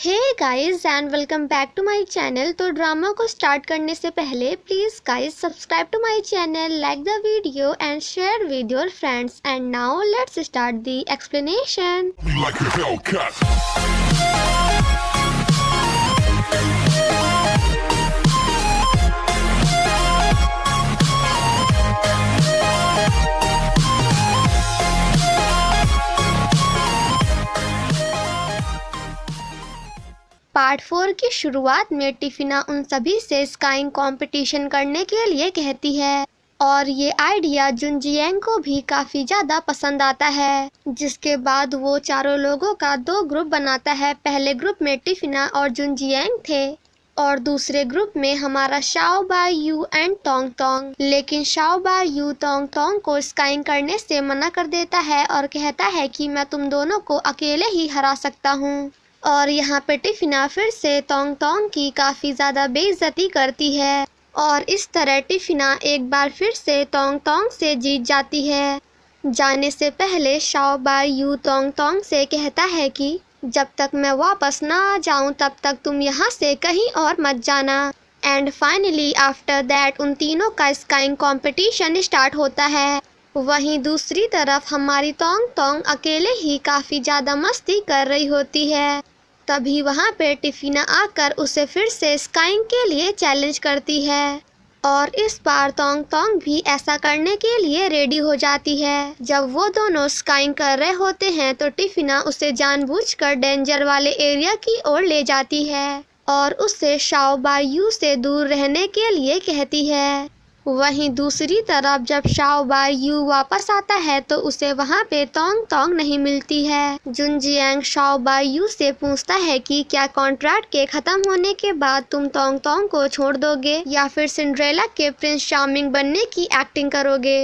Hey guys and welcome back to my channel. तो drama को start करने से पहले please guys subscribe to my channel, like the video and share with your friends. And now let's start the explanation. Part 4 की शुरुआत में टिफिना उन सभी से स्काइंग कंपटीशन करने के लिए कहती है और ये आइडिया जुनजियांग को भी काफी ज्यादा पसंद आता है। जिसके बाद वो चारों लोगों का 2 ग्रुप बनाता है। पहले ग्रुप में टिफिना और जुनजियांग थे और दूसरे ग्रुप में हमारा शाओ बाई यू एंड तोंग तोंग। लेकिन शाओ बाई यू तोंग तोंग को स्काइंग करने से मना कर देता है और कहता है कि मैं तुम दोनों को अकेले ही हरा सकता हूँ। और यहाँ पे टिफिना फिर से तोंग तोंग की काफी ज्यादा बेइज्जती करती है और इस तरह टिफिना एक बार फिर से तोंग तोंग से जीत जाती है। जाने से पहले शाओ बाई यू तोंग तोंग से कहता है कि जब तक मैं वापस ना आ जाऊं तब तक तुम यहाँ से कहीं और मत जाना। एंड फाइनली आफ्टर दैट उन तीनों का स्काइंग कंपटीशन स्टार्ट होता है। वहीं दूसरी तरफ हमारी तोंग तोंग अकेले ही काफी ज्यादा मस्ती कर रही होती है। तभी वहाँ पे टिफिना आकर उसे फिर से स्काइंग के लिए चैलेंज करती है और इस बार तोंग तोंग भी ऐसा करने के लिए रेडी हो जाती है। जब वो दोनों स्काइंग कर रहे होते हैं तो टिफिना उसे जानबूझकर डेंजर वाले एरिया की ओर ले जाती है और उससे शाओ बाई यू से दूर रहने के लिए कहती है। वहीं दूसरी तरफ जब शाओ बाई यू वापस आता है तो उसे वहाँ पे तोंग तोंग नहीं मिलती है। जुनजियांग शाओ बाई यू से पूछता है कि क्या कॉन्ट्रैक्ट के खत्म होने के बाद तुम तोंग तोंग को छोड़ दोगे या फिर सिंड्रेला के प्रिंस चार्मिंग बनने की एक्टिंग करोगे।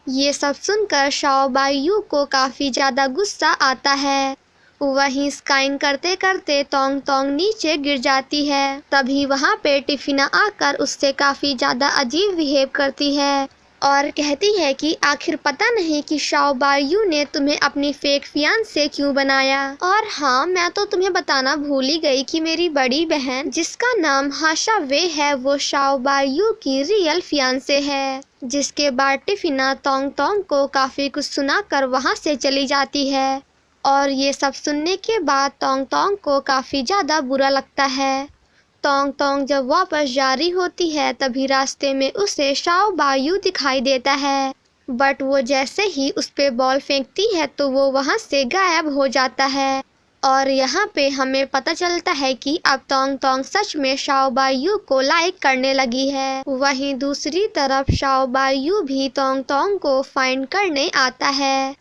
ये सब सुनकर शाओ बाई यू को काफी ज्यादा गुस्सा आता है। वहीं स्काइंग करते करते तोंग तोंग नीचे गिर जाती है। तभी वहाँ पे टिफिना आकर उससे काफी ज्यादा अजीब बिहेव करती है और कहती है कि आखिर पता नहीं कि शाओ बाई यू ने तुम्हें अपनी फेक फियांसे क्यों बनाया। और हाँ, मैं तो तुम्हें बताना भूल ही गई कि मेरी बड़ी बहन जिसका नाम हाशा वे है वो शाओ बाई यू की रियल फियांसे है। जिसके बाद टिफिना तोंग तोंग को काफी कुछ सुनाकर वहाँ से चली जाती है और ये सब सुनने के बाद तोंग तोंग को काफ़ी ज़्यादा बुरा लगता है। तोंग तोंग जब वापस जा रही होती है तभी रास्ते में उसे शाओ बाई यू दिखाई देता है बट वो जैसे ही उस पे बॉल फेंकती है तो वो वहाँ से गायब हो जाता है। और यहाँ पे हमें पता चलता है कि अब तोंग तोंग सच में शाओ बाई यू को लाइक करने लगी है। वहीं दूसरी तरफ शाओ बाई यू भी तोंग तोंग को फाइंड करने आता है।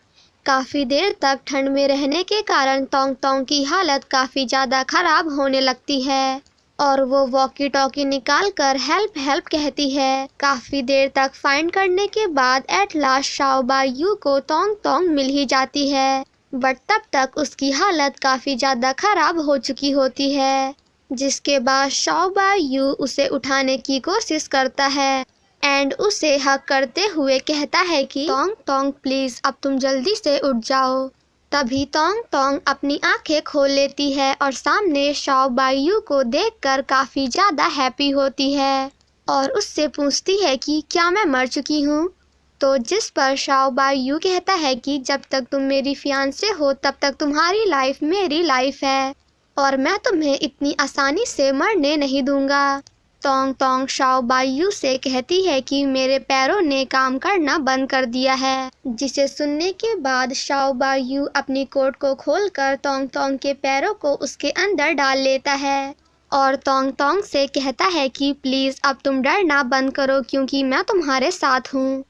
काफ़ी देर तक ठंड में रहने के कारण तोंग तोंग की हालत काफ़ी ज़्यादा ख़राब होने लगती है और वो वॉकी टॉकी निकाल कर हेल्प हेल्प कहती है। काफ़ी देर तक फाइंड करने के बाद at last Shao by you को तोंग तोंग मिल ही जाती है बट तब तक उसकी हालत काफ़ी ज़्यादा ख़राब हो चुकी होती है। जिसके बाद शाओ बाई यू उसे उठाने की कोशिश करता है एंड उसे हक करते हुए कहता है कि तोंग तोंग प्लीज अब तुम जल्दी से उठ जाओ। तभी तोंग तोंग अपनी आंखें खोल लेती है और सामने शाओ बाई यू को देखकर काफी ज्यादा हैप्पी होती है और उससे पूछती है कि क्या मैं मर चुकी हूँ। तो जिस पर शाओ बाई यू कहता है कि जब तक तुम मेरी फियांसे हो तब तक तुम्हारी लाइफ मेरी लाइफ है और मैं तुम्हें इतनी आसानी से मरने नहीं दूंगा। तोंग तोंग शाओ बाई यू से कहती है कि मेरे पैरों ने काम करना बंद कर दिया है। जिसे सुनने के बाद शाओ बाई यू अपनी कोट को खोलकर तोंग तोंग के पैरों को उसके अंदर डाल लेता है और तोंग तोंग से कहता है कि प्लीज़ अब तुम डरना बंद करो क्योंकि मैं तुम्हारे साथ हूँ।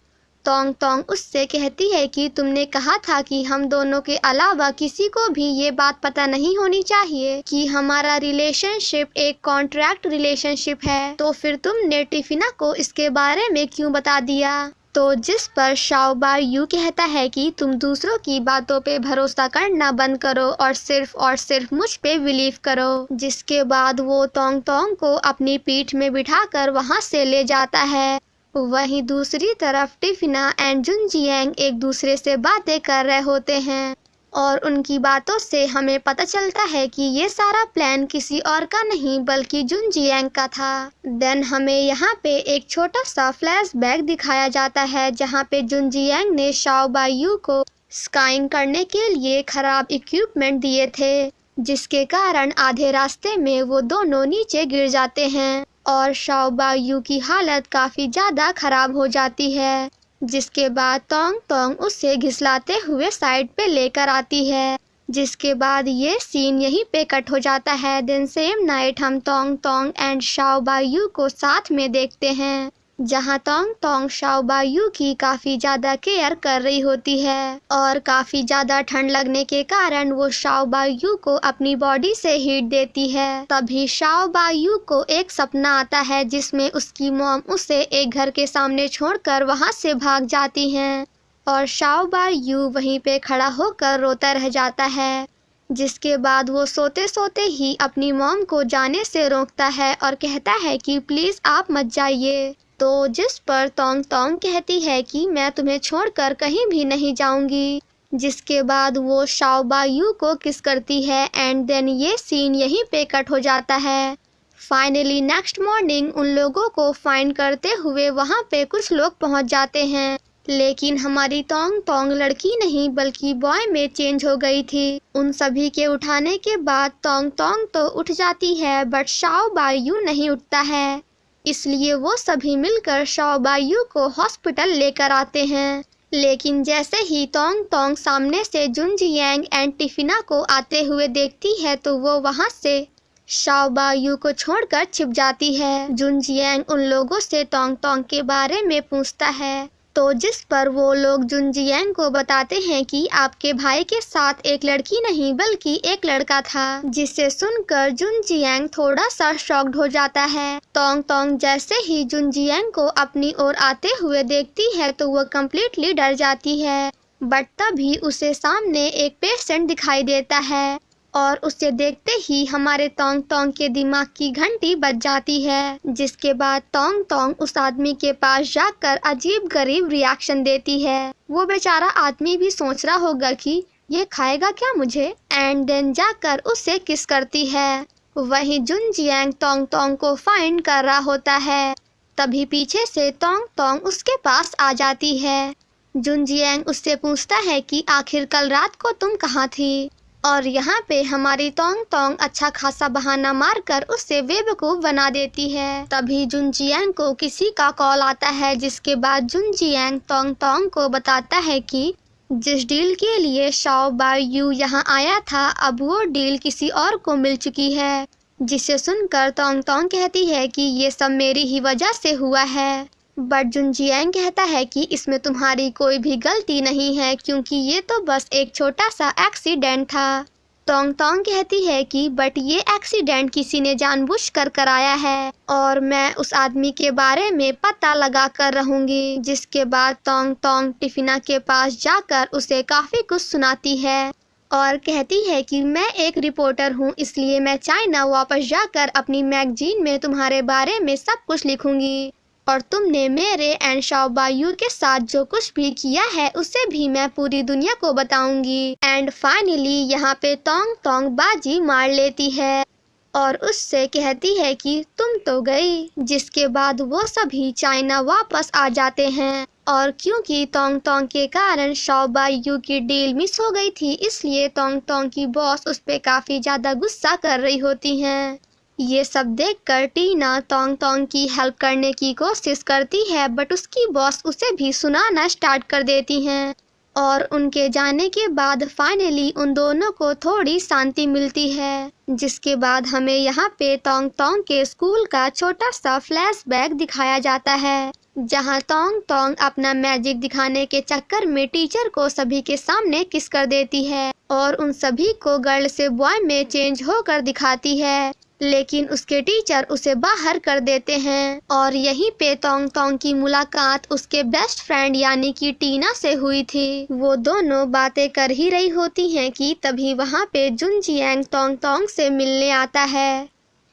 तोंग तोंग उससे कहती है कि तुमने कहा था कि हम दोनों के अलावा किसी को भी ये बात पता नहीं होनी चाहिए कि हमारा रिलेशनशिप एक कॉन्ट्रैक्ट रिलेशनशिप है, तो फिर तुमने टिफिना को इसके बारे में क्यों बता दिया। तो जिस पर शाओ बाई यू कहता है कि तुम दूसरों की बातों पे भरोसा करना बंद करो और सिर्फ मुझ पे बिलीव करो। जिसके बाद वो तोंग तोंग को अपनी पीठ में बिठाकर वहाँ से ले जाता है। वहीं दूसरी तरफ टिफिना एंड जुनजियांग एक दूसरे से बातें कर रहे होते हैं और उनकी बातों से हमें पता चलता है कि ये सारा प्लान किसी और का नहीं बल्कि जुन जियांग का था। देन हमें यहाँ पे एक छोटा सा फ्लैशबैक दिखाया जाता है जहाँ पे जुन जियांग ने शाओ बायू को स्काइंग करने के लिए खराब इक्विपमेंट दिए थे, जिसके कारण आधे रास्ते में वो दोनों नीचे गिर जाते हैं और शाओ बायू की हालत काफी ज्यादा खराब हो जाती है, जिसके बाद तोंग तोंग उसे घिसलाते हुए साइड पे लेकर आती है। जिसके बाद ये सीन यहीं पे कट हो जाता है। देन सेम नाइट हम तोंग तोंग एंड शाओ बायू को साथ में देखते हैं, जहां तोंग तोंग शाओ बायू की काफी ज्यादा केयर कर रही होती है और काफी ज्यादा ठंड लगने के कारण वो शाओ बायू को अपनी बॉडी से हीट देती है। तभी शाओ बायू को एक सपना आता है जिसमें उसकी मॉम उसे एक घर के सामने छोड़कर वहां से भाग जाती हैं और शाओ बायू वहीं पे खड़ा होकर रोता रह जाता है। जिसके बाद वो सोते सोते ही अपनी मॉम को जाने से रोकता है और कहता है कि प्लीज आप मत जाइए। तो जिस पर तोंग तोंग कहती है कि मैं तुम्हें छोड़कर कहीं भी नहीं जाऊंगी। जिसके बाद वो शाओ बायू को किस करती है एंड देन ये सीन यहीं पे कट हो जाता है। फाइनली नेक्स्ट मॉर्निंग उन लोगों को फाइंड करते हुए वहाँ पे कुछ लोग पहुँच जाते हैं, लेकिन हमारी तोंग तोंग लड़की नहीं बल्कि बॉय में चेंज हो गई थी। उन सभी के उठाने के बाद तोंग तोंग तो उठ जाती है बट शाओ बायू नहीं उठता है, इसलिए वो सभी मिलकर शाओ बायू को हॉस्पिटल लेकर आते हैं। लेकिन जैसे ही तोंग तोंग सामने से जुन जियांग एंड टिफिना को आते हुए देखती है तो वो वहां से शाओ बायू को छोड़कर छिप जाती है। जुन जियांग उन लोगों से तोंग तोंग के बारे में पूछता है, तो जिस पर वो लोग जुन जियांग को बताते हैं कि आपके भाई के साथ एक लड़की नहीं बल्कि एक लड़का था, जिसे सुनकर जुन जियांग थोड़ा सा शॉक्ड हो जाता है। तोंग तोंग जैसे ही जुन जियांग को अपनी ओर आते हुए देखती है तो वो कम्प्लीटली डर जाती है, बट तभी उसे सामने एक पेशेंट दिखाई देता है और उसे देखते ही हमारे तोंग तोंग के दिमाग की घंटी बज जाती है। जिसके बाद तोंग तोंग उस आदमी के पास जाकर अजीब गरीब रिएक्शन देती है। वो बेचारा आदमी भी सोच रहा होगा कि ये खाएगा क्या मुझे, एंड देन जाकर उसे किस करती है। वहीं जुन जियांग तोंग तोंग को फाइंड कर रहा होता है, तभी पीछे से तोंग तोंग उसके पास आ जाती है। जुन जियांग उससे पूछता है कि आखिर कल रात को तुम कहाँ थी, और यहाँ पे हमारी तोंग तोंग अच्छा खासा बहाना मारकर उससे बेवकूफ बना देती है। तभी जुन जियांग को किसी का कॉल आता है, जिसके बाद जुन जियांग तोंग तोंग को बताता है कि जिस डील के लिए शाओ बायू यहाँ आया था अब वो डील किसी और को मिल चुकी है। जिसे सुनकर तोंग तोंग कहती है कि ये सब मेरी ही वजह से हुआ है, बट जुन जियांग कहता है कि इसमें तुम्हारी कोई भी गलती नहीं है क्योंकि ये तो बस एक छोटा सा एक्सीडेंट था। तोंग तोंग कहती है कि बट ये एक्सीडेंट किसी ने जानबूझकर कराया है और मैं उस आदमी के बारे में पता लगा कर रहूंगी। जिसके बाद तोंग तोंग टिफिना के पास जाकर उसे काफी कुछ सुनाती है और कहती है कि मैं एक रिपोर्टर हूँ, इसलिए मैं चाइना वापस जाकर अपनी मैगजीन में तुम्हारे बारे में सब कुछ लिखूंगी और तुमने मेरे एंड शाओ बायू के साथ जो कुछ भी किया है उसे भी मैं पूरी दुनिया को बताऊंगी। एंड फाइनली यहाँ पे तोंग तोंग बाजी मार लेती है और उससे कहती है कि तुम तो गई। जिसके बाद वो सभी चाइना वापस आ जाते हैं और क्योंकि तोंग तोंग के कारण शाओ बायू की डील मिस हो गई थी, इसलिए तोंग तोंग की बॉस उस पे काफी ज्यादा गुस्सा कर रही होती हैं। ये सब देखकर टीना तोंग तोंग की हेल्प करने की कोशिश करती है, बट उसकी बॉस उसे भी सुनाना स्टार्ट कर देती हैं और उनके जाने के बाद फाइनली उन दोनों को थोड़ी शांति मिलती है। जिसके बाद हमें यहाँ पे तोंग तोंग के स्कूल का छोटा सा फ्लैशबैक दिखाया जाता है, जहाँ तोंग तोंग अपना मैजिक दिखाने के चक्कर में टीचर को सभी के सामने किस कर देती है और उन सभी को गर्ल से बॉय में चेंज होकर दिखाती है, लेकिन उसके टीचर उसे बाहर कर देते हैं। और यहीं पे तोंग तोंग की मुलाकात उसके बेस्ट फ्रेंड यानी कि टीना से हुई थी। वो दोनों बातें कर ही रही होती हैं कि तभी वहाँ पे जुन जियांग तोंग तोंग से मिलने आता है।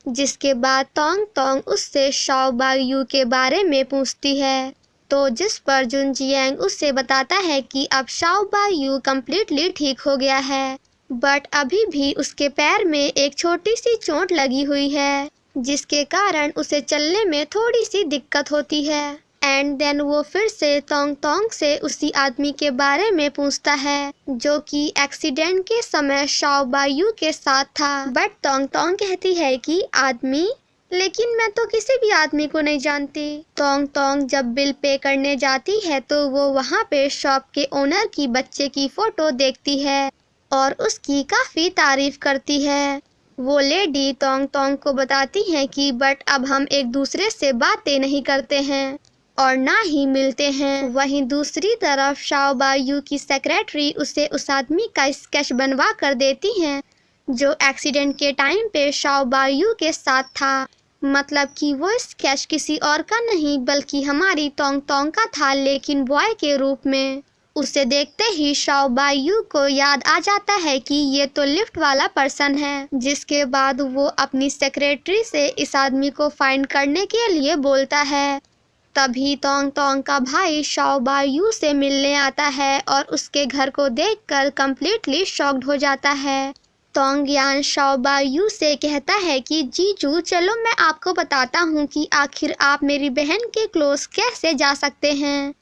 जिसके बाद तोंग तोंग उससे शाओ बायू के बारे में पूछती है तो जिस पर जुन जियांग उससे बताता है कि अब शाओ बायू कम्प्लीटली ठीक हो गया है, बट अभी भी उसके पैर में एक छोटी सी चोट लगी हुई है, जिसके कारण उसे चलने में थोड़ी सी दिक्कत होती है। एंड देन वो फिर से तोंग तोंग से उसी आदमी के बारे में पूछता है जो कि एक्सीडेंट के समय शाओ बायू के साथ था। बट तोंग तोंग कहती है कि आदमी, लेकिन मैं तो किसी भी आदमी को नहीं जानती। तोंग तोंग जब बिल पे करने जाती है तो वो वहाँ पे शॉप के ओनर की बच्चे की फोटो देखती है और उसकी काफी तारीफ करती है। वो लेडी तोंग तोंग को बताती है कि बट अब हम एक दूसरे से बातें नहीं करते हैं और ना ही मिलते हैं। वहीं दूसरी तरफ शाओ बायू की सेक्रेटरी उसे उस आदमी का स्केच बनवा कर देती हैं जो एक्सीडेंट के टाइम पे शाओ बायू के साथ था। मतलब कि वो स्केच किसी और का नहीं बल्कि हमारी तोंग तोंग का था, लेकिन बॉय के रूप में। उसे देखते ही शाओ बायू को याद आ जाता है कि ये तो लिफ्ट वाला पर्सन है, जिसके बाद वो अपनी सेक्रेटरी से इस आदमी को फाइंड करने के लिए बोलता है। तभी तोंग तोंग का भाई शाओ बायू से मिलने आता है और उसके घर को देखकर कम्प्लीटली शॉक्ड हो जाता है। तोंग यान शाओ बायू से कहता है कि जीजू चलो मैं आपको बताता हूँ कि आखिर आप मेरी बहन के क्लोज कैसे जा सकते हैं।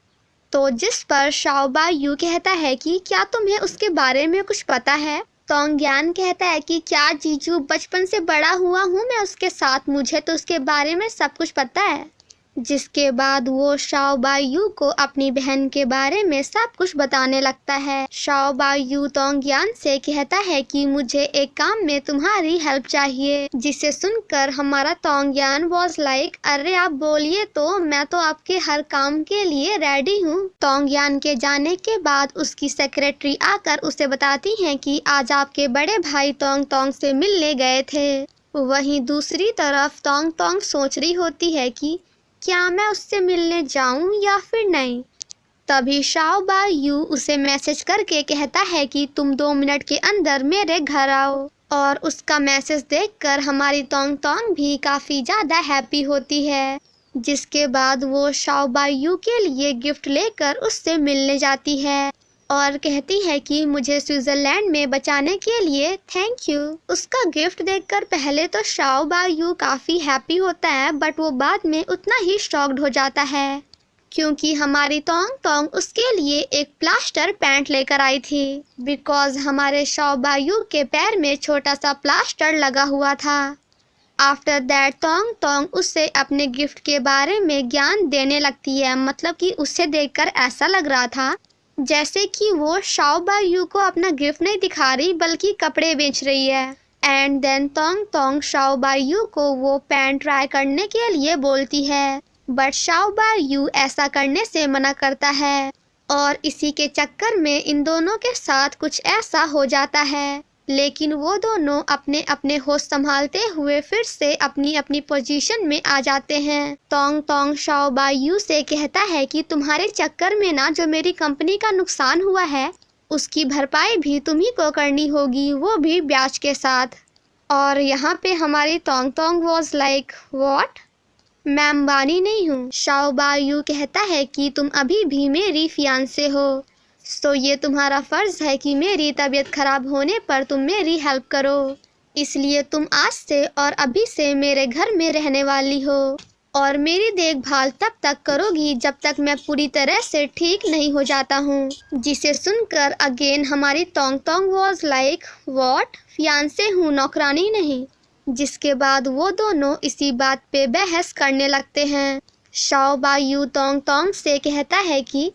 तो जिस पर शाओ बायू कहता है कि क्या तुम्हें उसके बारे में कुछ पता है। तोंग यान कहता है कि क्या जीजू, बचपन से बड़ा हुआ हूँ मैं उसके साथ, मुझे तो उसके बारे में सब कुछ पता है। जिसके बाद वो शाओ बायू को अपनी बहन के बारे में सब कुछ बताने लगता है। शाओ बायू तोंग यान से कहता है कि मुझे एक काम में तुम्हारी हेल्प चाहिए, जिसे सुनकर हमारा तोंग यान वॉज लाइक, अरे आप बोलिए तो, मैं तो आपके हर काम के लिए रेडी हूँ। तोंग यान के जाने के बाद उसकी सेक्रेटरी आकर उसे बताती है कि आज आपके बड़े भाई तोंग तोंग से मिलने गए थे। वहीं दूसरी तरफ तोंग तोंग सोच रही होती है कि क्या मैं उससे मिलने जाऊं या फिर नहीं। तभी शाओ बायू उसे मैसेज करके कहता है कि तुम 2 मिनट के अंदर मेरे घर आओ। और उसका मैसेज देखकर हमारी तोंग तोंग भी काफ़ी ज़्यादा हैप्पी होती है। जिसके बाद वो शाओ बायू के लिए गिफ्ट लेकर उससे मिलने जाती है और कहती है कि मुझे स्विट्ज़रलैंड में बचाने के लिए थैंक यू। उसका गिफ्ट देखकर पहले तो शाओ बायू काफ़ी हैप्पी होता है, बट वो बाद में उतना ही शॉक्ड हो जाता है क्योंकि हमारी तोंग तोंग उसके लिए एक प्लास्टर पैंट लेकर आई थी, बिकॉज हमारे शाओ बायू के पैर में छोटा सा प्लास्टर लगा हुआ था। आफ्टर दैट तोंग तोंग उससे अपने गिफ्ट के बारे में ज्ञान देने लगती है। मतलब कि उसे देखकर ऐसा लग रहा था जैसे कि वो शाओ बायू को अपना गिफ्ट नहीं दिखा रही बल्कि कपड़े बेच रही है। एंड देन तोंग तोंग शाओ बायू को वो पैंट ट्राई करने के लिए बोलती है, बट शाओ बायू ऐसा करने से मना करता है और इसी के चक्कर में इन दोनों के साथ कुछ ऐसा हो जाता है। लेकिन वो दोनों अपने अपने होश संभालते हुए फिर से अपनी अपनी पोजीशन में आ जाते हैं। तोंग तोंग शाओ बायू से कहता है कि तुम्हारे चक्कर में ना जो मेरी कंपनी का नुकसान हुआ है उसकी भरपाई भी तुम्ही को करनी होगी, वो भी ब्याज के साथ। और यहाँ पे हमारी तोंग तोंग वॉज लाइक व्हाट, मैं अंबानी नहीं हूँ। शाओ बायू कहता है कि तुम अभी भी मेरी फियांसे हो, सो ये तुम्हारा फर्ज है कि मेरी तबीयत खराब होने पर तुम मेरी हेल्प करो। इसलिए तुम आज से और अभी से मेरे घर में रहने वाली हो और मेरी देखभाल तब तक करोगी जब तक मैं पूरी तरह से ठीक नहीं हो जाता हूँ। जिसे सुनकर अगेन हमारी तोंग तोंग वॉज लाइक व्हाट, फियांसे हूँ, नौकरानी नहीं। जिसके बाद वो दोनों इसी बात पे बहस करने लगते हैं। शाओ बायू तोंग तोंग से कहता है कि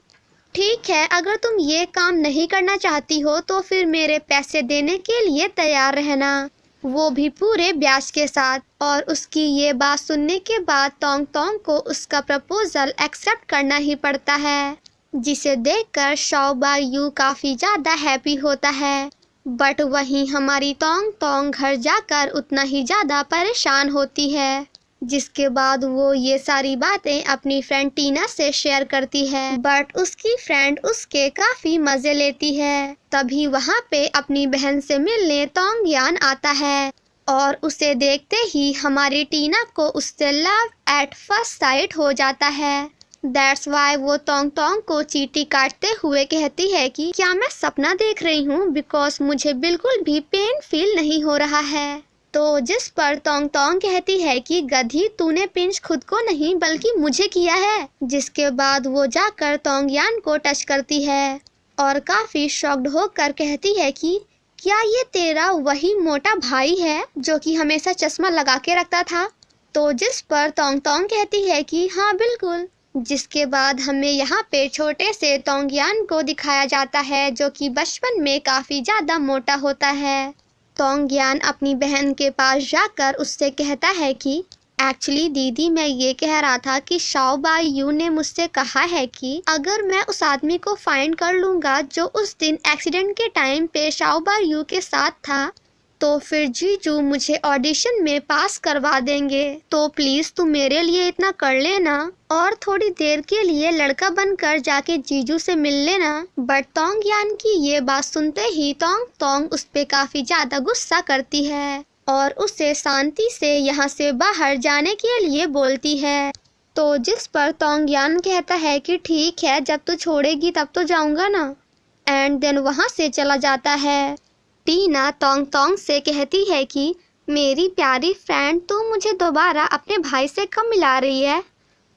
ठीक है, अगर तुम ये काम नहीं करना चाहती हो तो फिर मेरे पैसे देने के लिए तैयार रहना, वो भी पूरे ब्याज के साथ। और उसकी ये बात सुनने के बाद तोंग तोंग को उसका प्रपोजल एक्सेप्ट करना ही पड़ता है, जिसे देखकर शाओ बायू काफ़ी ज़्यादा हैप्पी होता है। बट वहीं हमारी तोंग तोंग घर जाकर उतना ही ज़्यादा परेशान होती है। जिसके बाद वो ये सारी बातें अपनी फ्रेंड टीना से शेयर करती है, बट उसकी फ्रेंड उसके काफ़ी मज़े लेती है। तभी वहाँ पे अपनी बहन से मिलने तोंग यान आता है और उसे देखते ही हमारी टीना को उससे लव एट फर्स्ट साइट हो जाता है। दैट्स वाई वो तोंग तोंग को चींटी काटते हुए कहती है कि क्या मैं सपना देख रही हूँ, बिकॉज मुझे बिल्कुल भी पेन फील नहीं हो रहा है। तो जिस पर तोंग तोंग कहती है कि गधी, तूने पिंच खुद को नहीं बल्कि मुझे किया है। जिसके बाद वो जाकर तोंग यान को टच करती है और काफी शॉक्ड होकर कहती है कि क्या ये तेरा वही मोटा भाई है जो कि हमेशा चश्मा लगा के रखता था। तो जिस पर तोंग तोंग कहती है कि हाँ बिल्कुल। जिसके बाद हमें यहाँ पे छोटे से तोंगयान को दिखाया जाता है जो कि बचपन में काफी ज्यादा मोटा होता है। तोंगयान अपनी बहन के पास जाकर उससे कहता है कि एक्चुअली दीदी, मैं ये कह रहा था कि शाओ बाई यू ने मुझसे कहा है कि अगर मैं उस आदमी को फाइंड कर लूँगा जो उस दिन एक्सीडेंट के टाइम पे शाओ बाई यू के साथ था, तो फिर जीजू मुझे ऑडिशन में पास करवा देंगे। तो प्लीज तू मेरे लिए इतना कर लेना और थोड़ी देर के लिए लड़का बनकर जाके जीजू से मिल लेना। बट तोंगयान की ये बात सुनते ही तोंग तोंग उस पे काफी ज्यादा गुस्सा करती है और उसे शांति से यहाँ से बाहर जाने के लिए बोलती है। तो जिस पर तोंगयान कहता है कि ठीक है, जब तू छोड़ेगी तब तो जाऊंगा ना। एंड देन वहाँ से चला जाता है। टीना तोंग तोंग से कहती है कि मेरी प्यारी फ्रेंड, तू मुझे दोबारा अपने भाई से कब मिला रही है।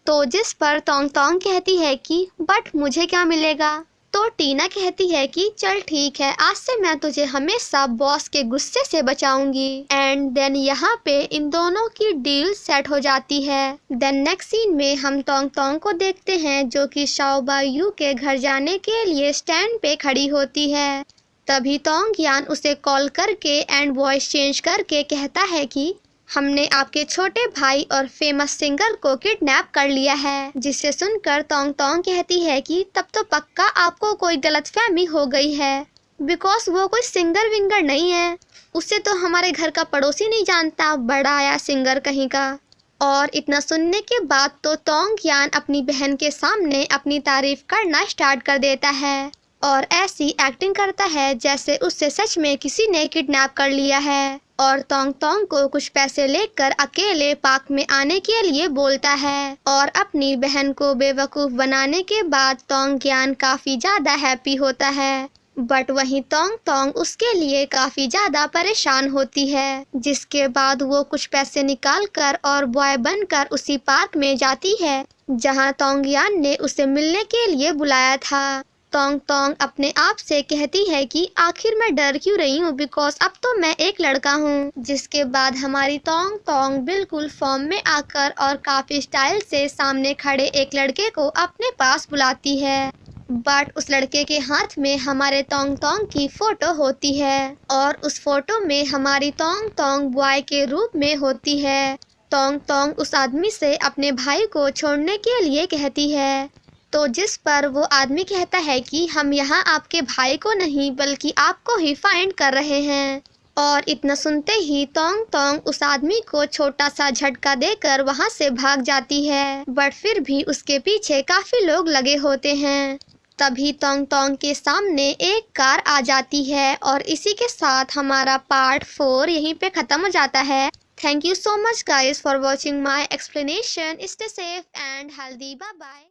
तो जिस पर तोंग तोंग कहती है कि बट मुझे क्या मिलेगा। तो टीना कहती है कि चल ठीक है, आज से मैं तुझे हमेशा बॉस के गुस्से से बचाऊंगी। एंड देन यहाँ पे इन दोनों की डील सेट हो जाती है। देन नेक्स्ट सीन में हम तोंग तोंग को देखते हैं जो कि शाओ बाई यू के घर जाने के लिए स्टैंड पे खड़ी होती है। तभी तोंगयान उसे कॉल करके एंड वॉइस चेंज करके कहता है कि हमने आपके छोटे भाई और फेमस सिंगर को किडनैप कर लिया है। जिसे सुनकर तोंग तोंग कहती है कि तब तो पक्का आपको कोई गलतफहमी हो गई है, बिकॉज वो कोई सिंगर विंगर नहीं है। उसे तो हमारे घर का पड़ोसी नहीं जानता, बड़ा आया सिंगर कहीं का। और इतना सुनने के बाद तो तोंगयान अपनी बहन के सामने अपनी तारीफ करना स्टार्ट कर देता है और ऐसी एक्टिंग करता है जैसे उससे सच में किसी ने किडनैप कर लिया है। और तोंग तोंग को कुछ पैसे लेकर अकेले पार्क में आने के लिए बोलता है और अपनी बहन को बेवकूफ़ बनाने के बाद तोंगयान काफ़ी ज़्यादा हैप्पी होता है। बट वहीं तोंग तोंग उसके लिए काफ़ी ज़्यादा परेशान होती है। जिसके बाद वो कुछ पैसे निकाल कर और बॉय बनकर उसी पार्क में जाती है जहाँ तोंगयान ने उसे मिलने के लिए बुलाया था। तोंग तोंग अपने आप से कहती है कि आखिर मैं डर क्यों रही हूँ, बिकॉज अब तो मैं एक लड़का हूँ। जिसके बाद हमारी तोंग तोंग बिल्कुल फॉर्म में आकर और काफी स्टाइल से सामने खड़े एक लड़के को अपने पास बुलाती है। बट उस लड़के के हाथ में हमारे तोंग तोंग की फोटो होती है और उस फोटो में हमारी तोंग तोंग बॉय के रूप में होती है। तोंग तोंग उस आदमी से अपने भाई को छोड़ने के लिए कहती है। तो जिस पर वो आदमी कहता है कि हम यहाँ आपके भाई को नहीं बल्कि आपको ही फाइंड कर रहे हैं। और इतना सुनते ही तोंग तोंग उस आदमी को छोटा सा झटका देकर वहाँ से भाग जाती है। बट फिर भी उसके पीछे काफी लोग लगे होते हैं। तभी तोंग तोंग के सामने एक कार आ जाती है और इसी के साथ हमारा पार्ट 4 यहीं पे खत्म हो जाता है। Thank you so much guys for watching my explanation. Stay safe and healthy. Bye bye.